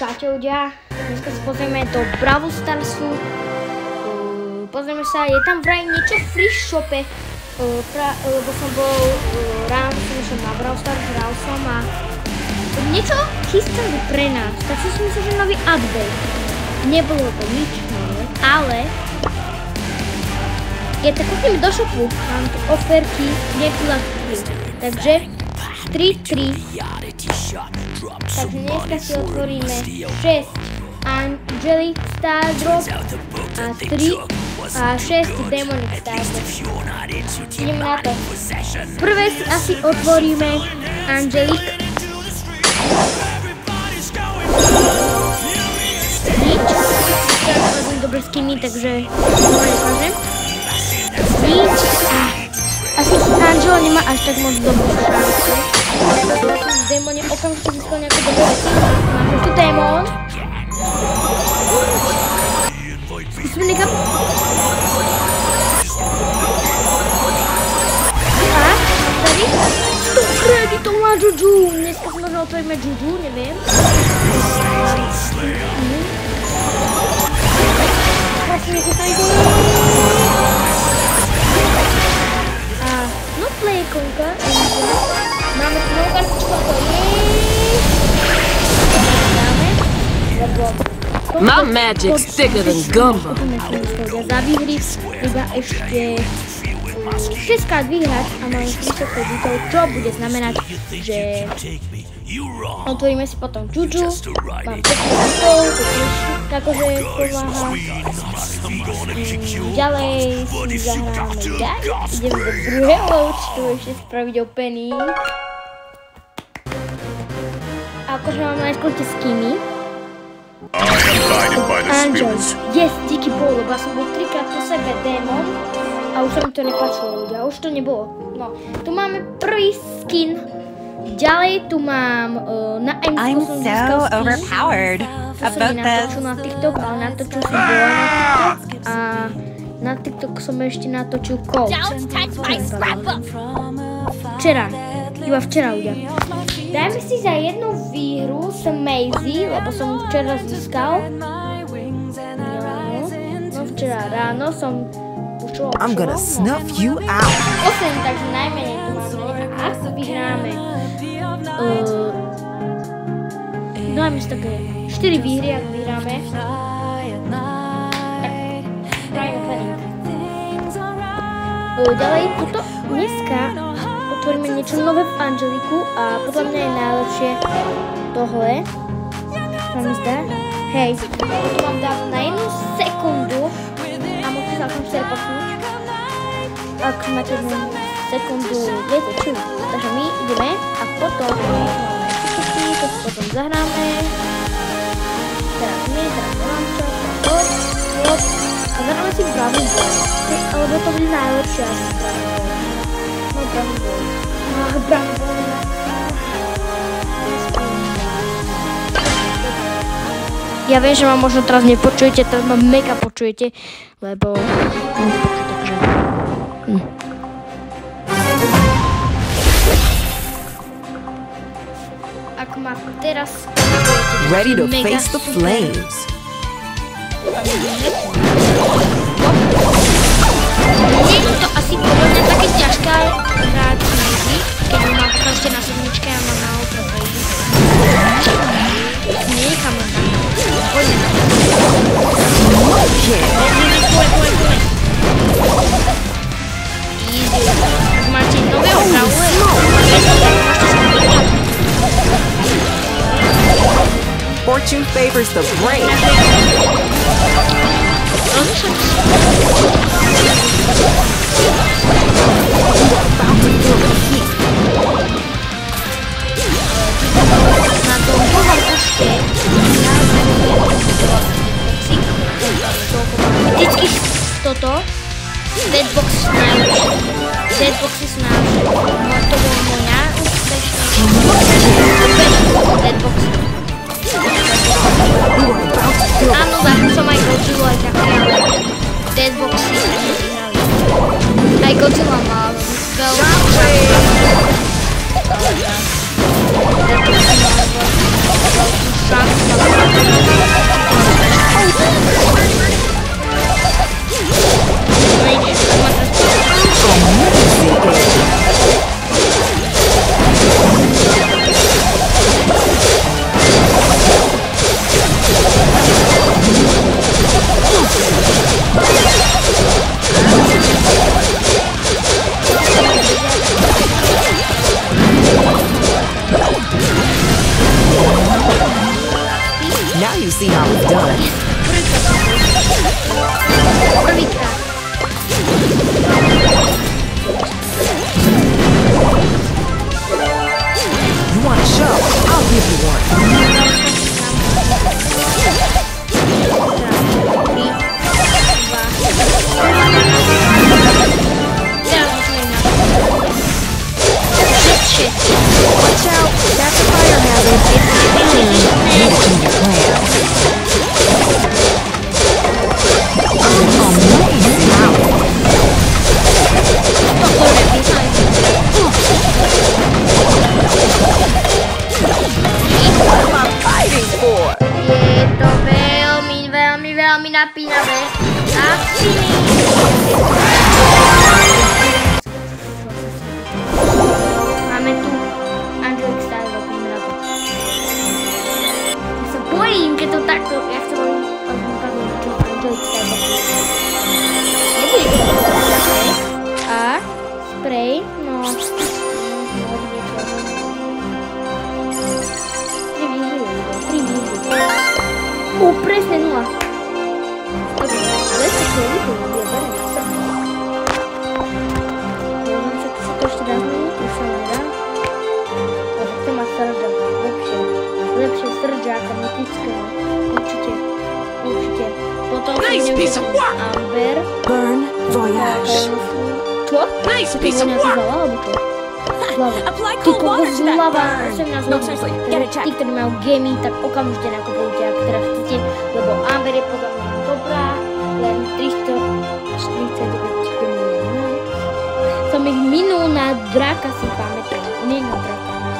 Čaute ľudia, dneska si pozrieme do Brawl Starsu. Pozrieme sa, je tam vraj niečo v free shope, lebo som bol ráno, som išiel na Brawl Stars, hral som a niečo chystali pre nás, tak som si myslel, že nový update. Nebolo to nič nové, ale je to, kúkneme do shopu, mám tu oferky, neplatné, takže 3-3. Takže dneska si otvoríme 6 Angelic Star Drop a 3 a 6 Demonic Star Drop. Ideme na to. Prvé si asi otvoríme Angelic. Nič. Teraz dobre skiny, takže to nekážem. Nič. Asi Angela nemá až tak moc dobrú šancu. V démone okamžite získal nejaké dobré veci. Máme tu démon. Skúsime nekam. A tady. Dobre, to má Juju. Dneska si možno otvoríme Juju, neviem. Krásne, nech sa idú. A no play ikonka. Máme tu novú kartičku, ako je. My magic's thicker than gumbo. Za výhry iba ešte 6 krát vyhrať a máme 30 kreditov, čo bude znamenať, že otvoríme si potom Juju, mám 5 kreditov, takže pomáha. Ďalej si zahráme Gaj, ideme do druhého účtu ešte spraviť opening. A akože máme najskôr tie skiny. Angel, yes, díky Bohu, lebo som bol 3-krát po sebe démon a už sa mi to nepáčilo ľudia, už to nebolo. No, tu máme prvý skin, ďalej tu mám na M som získal skin. Overpowered. To som nenatočil na TikTok, ale natočil som bola na TikTok a na TikTok som ešte natočil coach. Včera, iba včera ľudia. Dajme si za jednu výhru s Maisie, lebo som včera získal. No včera ráno som už I'm gonna snuff you out. 8, takže najmenej tu máme. A ak vyhráme dajme si také 4 výhry, ak vyhráme. Tak spravíme feník. Ďalej, tuto dneska otvoríme niečo nové v Angeliku a podľa mňa je najlepšie tohle. Čo mi zdá? Hej, to vám dám na 1 sekundu a môžete sa tam teleportnúť. Ak máte 1 sekundu, viete čo? Takže my ideme a potom to si potom zahráme. Teraz my, teraz nemám čo. Hop. A zahráme si Brawl Ball. Lebo to bude najlepšie asi Brawl Ball. No Brawl Ball. Brawl Ball. Ja viem, že ma možno teraz nepočujete, teraz ma mega počujete, lebo takže. Ak ma teraz ready to face the flames. Nie je to asi podľa mňa také ťažké hrať Maisie, keď mám každé na sedmičke a mám na opravdu. Nenechám len tak. Poďme na to. Poďme. Easy. Ak máte nového brawlera, Fortune favors the brave. Na tom druhom účte vždycky toto Deadbox sú najlepšie. Deadboxy sú najlepšie. To bolo môj najúspešnejší Deadboxy. Áno, zároveň som aj Godzilla aj také, ale Deadboxy vyhrali. Aj Godzilla má veľmi šancu. Deadboxy má veľmi šancu. šancu. No ideš, tak ma teraz Now you see how it's done. prvýkrát. You want a show? I'll give you one. Watch out, that's a fire hazard. Need to change your plan. Amazing! What am I fighting for? Je to veľmi, veľmi, veľmi napínavé. Máme tu Angelic Star Droppy na to. Ja sa bojím, keď to takto, ja chcem Angelic Star Droppy. Nebude to a spray, no. Presne 0. Zase to je to ešte dá zmeniť, už sa nedá. Ale to má srdžák, lepšie srdžáka, mytického, určite. Potom Amber. Burn Voyage. Čo? Nice piece of work. Apply Ty cold water kokos to that zľava, burn. No, seriously, get it tí, checked. ktorí majú gemy, tak okamžite nakupujte, ak teda chcete, lebo Amber je podľa mňa dobrá, len 349 gemí. Som ich minul na draka, si pamätám, nie na draka, na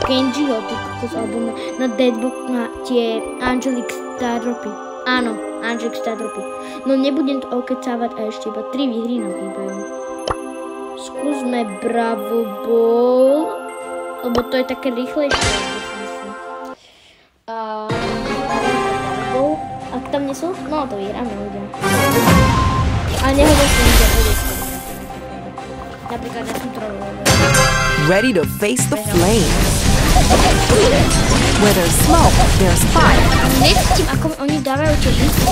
Kenjiho, ty kokos, alebo na Deadbox, na tie Angelic Star Dropy. Áno, Angelic Star Dropy. No nebudem to okecávať a ešte iba 3 výhry nám chýbajú. Skúsme Bravo Ball, lebo to je také rýchlejšie. Ak tam nie sú, no to vyhráme ľudia. A nehoďte si ľudia, napríklad ja som trolloval. Ready to face the flames. Where there's smoke, there's fire. Necítim, ako oni dávajú tie hity.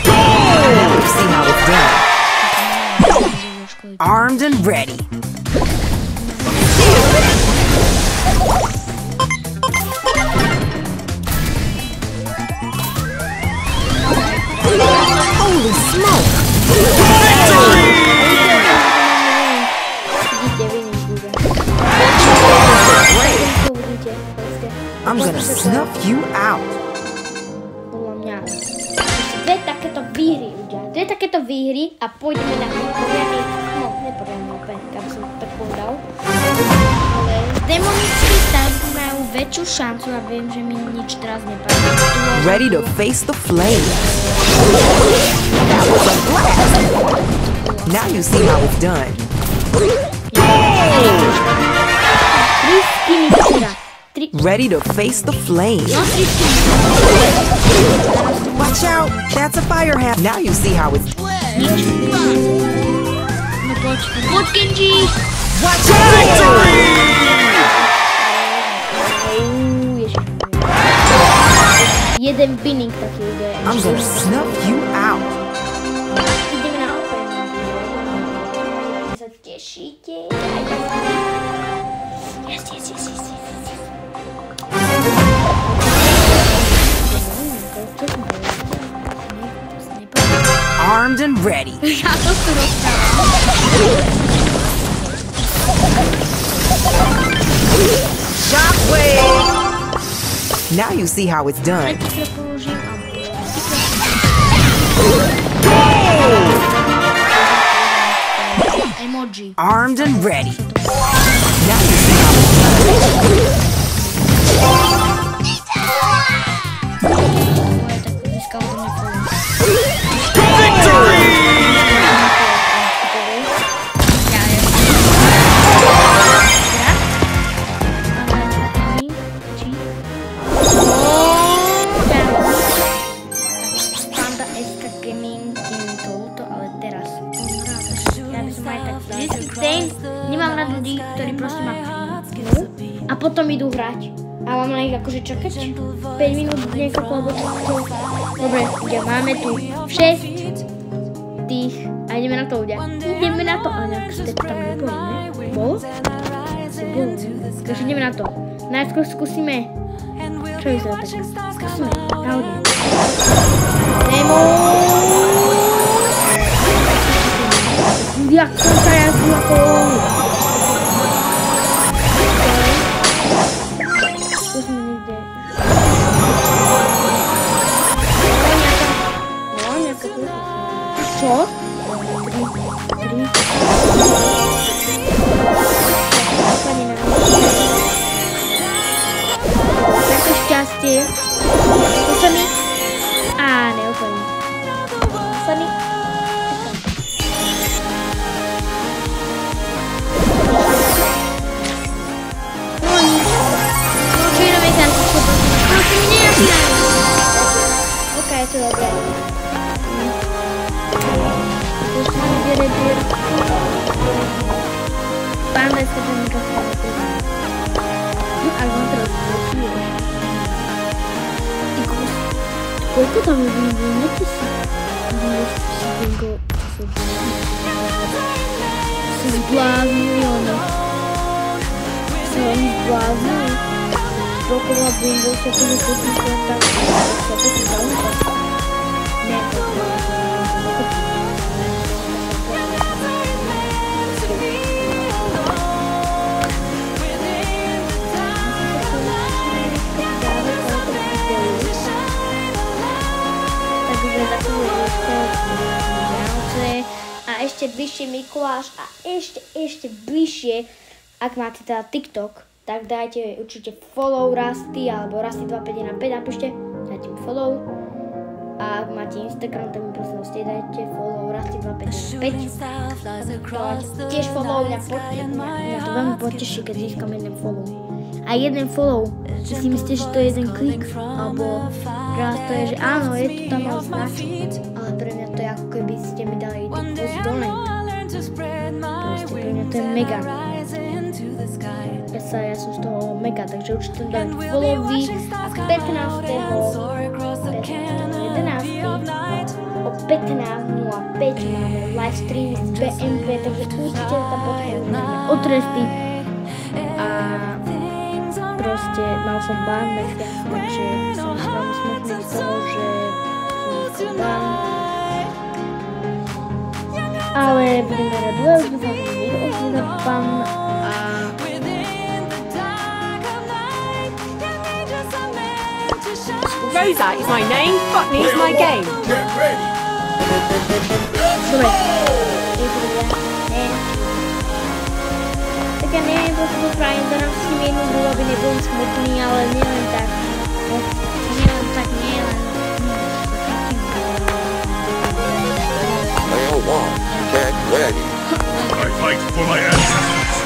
Now you see how it's done. Armed and ready. Holy smoke! I'm gonna snuff you out. Podľa mňa. Dve takéto výhry, ľudia. Dve takéto výhry a pôjdeme na poriadny, no neporiadny opäť, aby som tak povedal. Ale demonický stav majú väčšiu šancu a viem, že mi nič teraz nepadne. Ready to face the flames. That was a blast. Now you see how it's done. Ready to face the flames. Watch out, that's a fire hat. Now you see how it's done. Poď, Kenji! Watch out! Jeden binning taký ide. I'm gonna snuff you out. Ideme na open. Sa tešíte? Yes. Armed and ready. Ja to tu rozprávam. Shockwave! Now you see how it's done. Emoji. Armed and ready. Now you see how it's done. potom idú hrať. A mám na nich akože čakať 5 minút niekoľko, alebo čo. Dobre, ľudia, máme tu 6 tých. A ideme na to, ľudia. Ideme na to. Ale nejak ste tam neboli, ne? Bol? Takže ideme na to. Najskôr skúsime. Čo je to tak? Skúsime. Nahodne. Nemo! Jak som sa jazdil ako on. Skúsime niekde. No, nejaká kúsa. Čo? 3. Také šťastie. To sa mi... Á, neúplne. Sa mi... No nič. No čierové karty. No si mi nejasná. Ok, je to dobré. Ešte mi bere bier. Panda je skôr mikrofón. Ale mám teraz počuješ. Ty kus. Koľko tam je bingo? Netisí. Si bingo. Si zbláznili ono. Si oni zbláznili. Dokola bingo sa to vypotýka tak. Sa to vypotýka. Ne, to je. A ešte bližšie Mikuláš a ešte bližšie, ak máte teda TikTok, tak dajte určite follow Rusty alebo Rusty251 napíšte, dajte mi follow. A ak máte Instagram, tak mi prosím vás dajte follow Rusty251. Tiež follow, mňa to veľmi poteší, keď získam jeden follow. A jeden follow, si myslíte, že to je jeden klik, alebo raz to je, že áno, je to tam mal značku, ale pre mňa to je ako keby ste mi dali post donate. Proste pre mňa to je mega. Ja som z toho mega, takže určite dať follow vy a 15. 11. o 15.05 máme live streamy z BMP, takže určite tam potrebujeme otresty. A proste mal som ban mesiac, takže som veľmi smutný z toho, že som ban. Ale budem hrať duel, dúfam, že niekto už bude ban a... Rosa is my name, Botany is my game. Dobre. Tak ja neviem, proste popravím, to nám s nimi jednu bolo, aby neboli smutní, ale nielen tak. Get ready. I fight for my ancestors.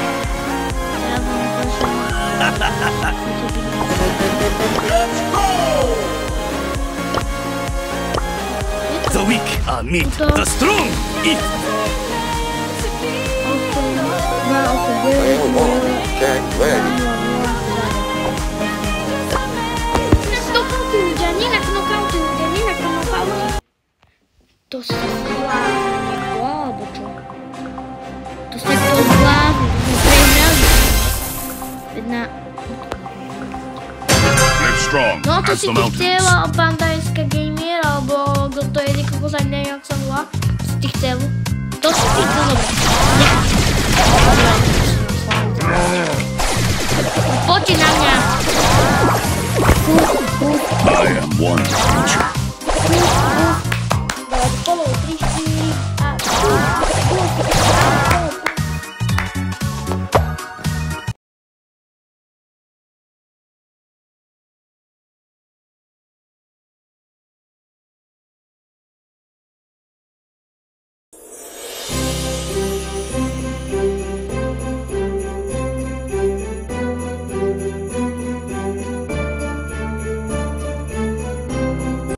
Let's go! The weak are meat, the strong eat. Get ready. To sa zvládne niekto, alebo čo? To sa to zvládne, to sme prehrali. Jedna... No to si ty chcela, Pandajská gamer, alebo kto to je, niekoho za neviem, jak sa volá. Si ty chcel? To si ty chcel, dobre. Poďte na mňa. I am one creature.